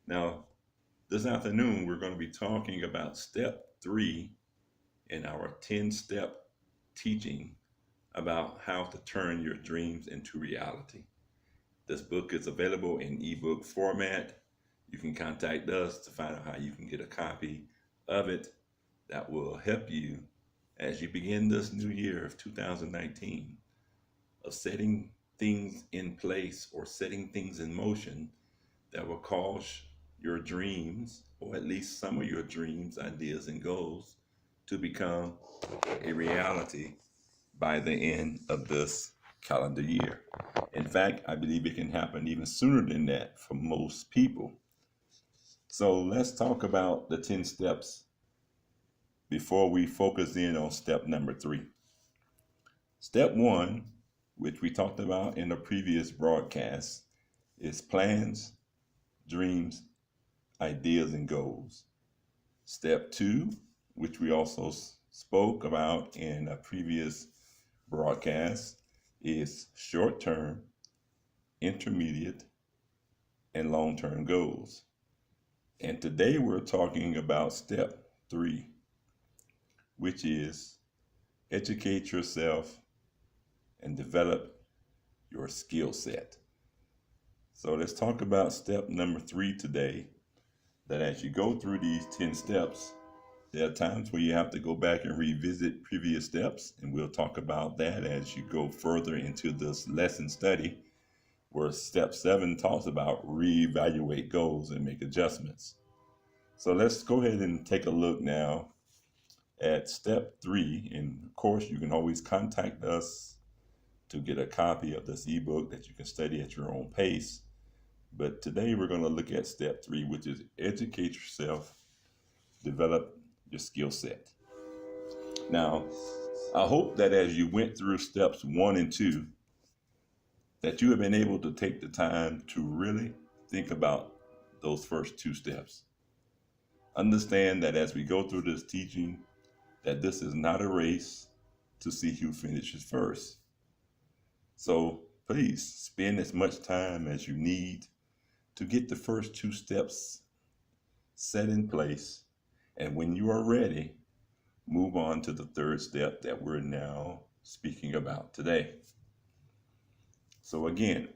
Now, this afternoon, we're going to be talking about step three in our 10-step teaching about how to turn your dreams into reality. This book is available in ebook format. You can contact us to find out how you can get a copy of it. That will help you as you begin this new year of 2019 of setting things in place or setting things in motion that will cause your dreams, or at least some of your dreams, ideas, and goals to become a reality by the end of this calendar year. In fact, I believe it can happen even sooner than that for most people. So let's talk about the 10 steps before we focus in on step number three. Step one, which we talked about in a previous broadcast, is plans, dreams, ideas, and goals. Step two, which we also spoke about in a previous broadcast, is short term, intermediate, and long term goals. And today we're talking about step three, which is educate yourself and develop your skill set. So let's talk about step number three today. That as you go through these 10 steps, there are times where you have to go back and revisit previous steps, and we'll talk about that as you go further into this lesson study, where step 7 talks about reevaluate goals and make adjustments. So let's go ahead and take a look now at step 3. And of course, you can always contact us to get a copy of this ebook that you can study at your own pace. But today we're going to look at step 3, which is educate yourself, develop your skill set. Now, I hope that as you went through steps 1 and 2, that you have been able to take the time to really think about those first 2 steps. Understand that as we go through this teaching, that this is not a race to see who finishes first. So please spend as much time as you need to get the first 2 steps set in place. And when you are ready, move on to the 3rd step that we're now speaking about today. So again,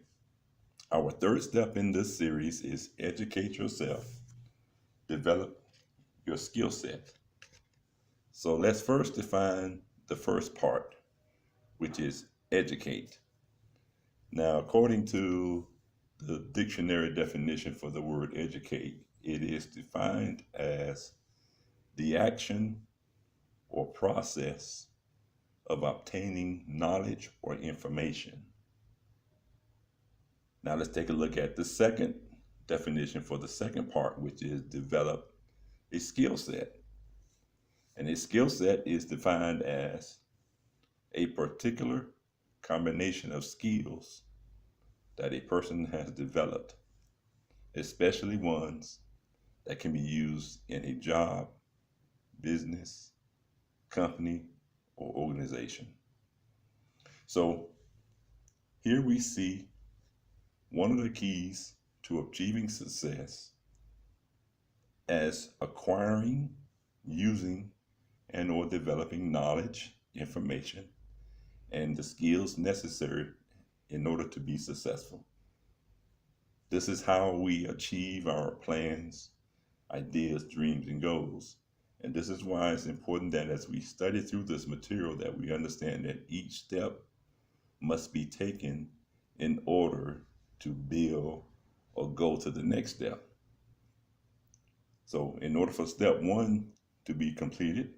our 3rd step in this series is educate yourself, develop your skill set. So let's first define the first part, which is educate. Now, according to the dictionary definition for the word educate, it is defined as the action or process of obtaining knowledge or information. Now let's take a look at the second definition for the second part, which is develop a skill set. And a skill set is defined as a particular combination of skills that a person has developed, especially ones that can be used in a job, business, company, or organization. So here we see one of the keys to achieving success as acquiring, using, and or developing knowledge, information, and the skills necessary in order to be successful. This is how we achieve our plans, ideas, dreams, and goals. And this is why it's important that as we study through this material that we understand that each step must be taken in order to build or go to the next step. So in order for step 1 to be completed,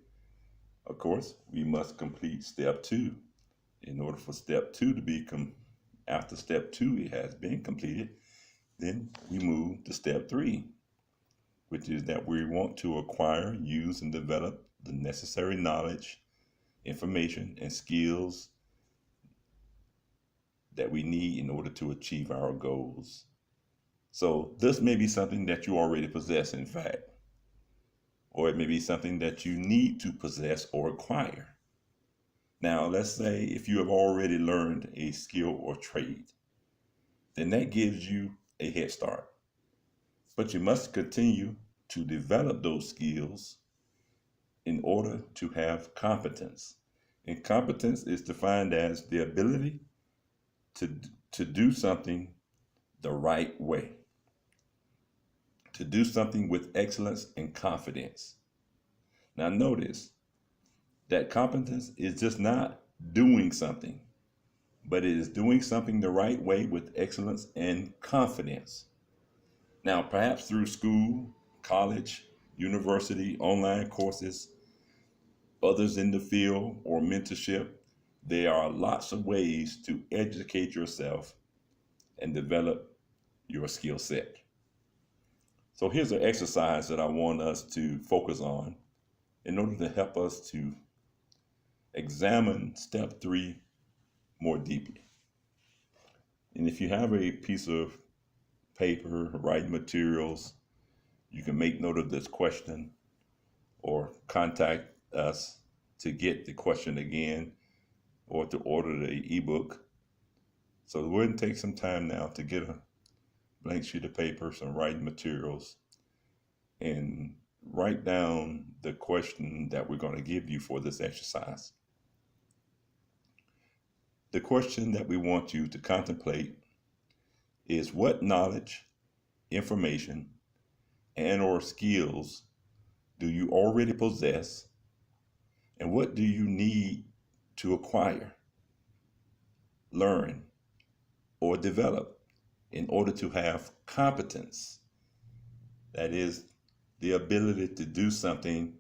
of course, we must complete step 2. In order for step 2 to be after step 2 it has been completed, then we move to step 3, which is that we want to acquire, use, and develop the necessary knowledge, information, and skills that we need in order to achieve our goals. So this may be something that you already possess, in fact, or it may be something that you need to possess or acquire. Now, let's say if you have already learned a skill or trade, then that gives you a head start. But you must continue to develop those skills in order to have competence. And competence is defined as the ability to, to do something the right way, to do something with excellence and confidence. Now, notice that competence is just not doing something, but it is doing something the right way with excellence and confidence. Now, perhaps through school, college, university, online courses, others in the field, or mentorship, there are lots of ways to educate yourself and develop your skill set. So here's an exercise that I want us to focus on in order to help us to examine step 3 more deeply. And if you have a piece of paper, writing materials, you can make note of this question or contact us to get the question again or to order the ebook. So we're going to take some time now to get a blank sheet of paper, some writing materials, and write down the question that we're going to give you for this exercise. The question that we want you to contemplate is: what knowledge, information, and or skills do you already possess, and what do you need to acquire, learn, or develop in order to have competence? That is the ability to do something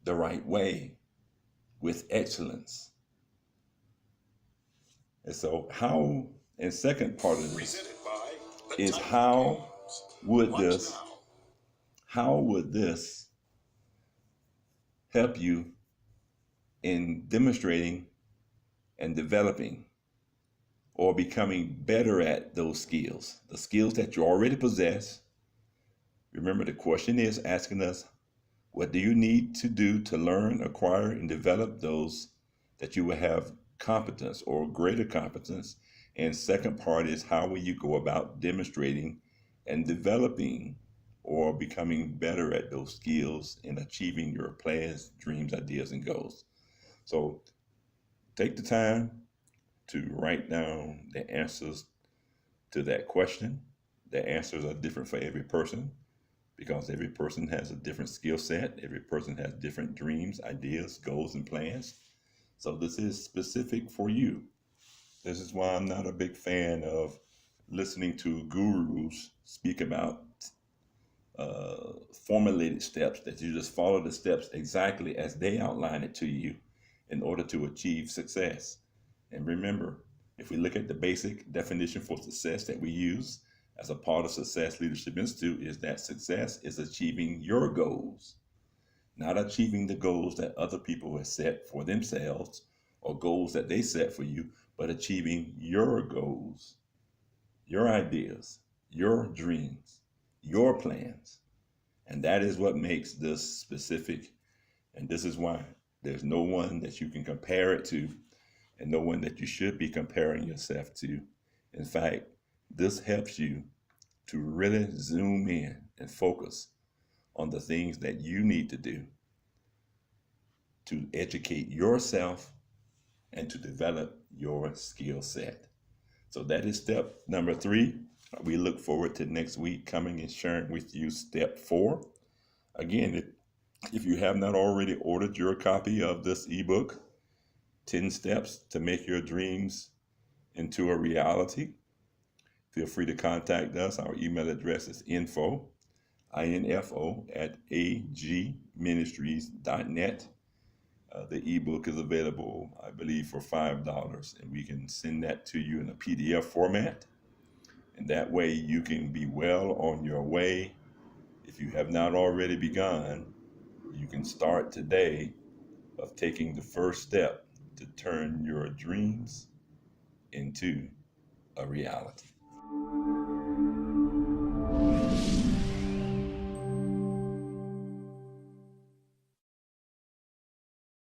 the right way with excellence. And so and second part of this is how would this help you in demonstrating and developing or becoming better at those skills, the skills that you already possess. Remember, the question is asking us, what do you need to do to learn, acquire, and develop those that you will have competence or greater competence? And second part is, how will you go about demonstrating and developing or becoming better at those skills and achieving your plans, dreams, ideas, and goals? So take the time to write down the answers to that question. The answers are different for every person because every person has a different skill set. Every person has different dreams, ideas, goals, and plans. So this is specific for you. This is why I'm not a big fan of listening to gurus speak about formulated steps, that you just follow the steps exactly as they outline it to you in order to achieve success. And remember, if we look at the basic definition for success that we use as a part of Success Leadership Institute, is that success is achieving your goals, not achieving the goals that other people have set for themselves or goals that they set for you, but achieving your goals, your ideas, your dreams, your plans. And that is what makes this specific. And this is why there's no one that you can compare it to and no one that you should be comparing yourself to. In fact, this helps you to really zoom in and focus on the things that you need to do to educate yourself and to develop your skill set. So that is step number 3. We look forward to next week coming and sharing with you step 4. Again, if you have not already ordered your copy of this ebook, 10 Steps to Make Your Dreams into a Reality, feel free to contact us. Our email address is info@agministries.net. The ebook is available, I believe, for $5, and we can send that to you in a PDF format. And that way you can be well on your way. If you have not already begun, you can start today of taking the first step to turn your dreams into a reality.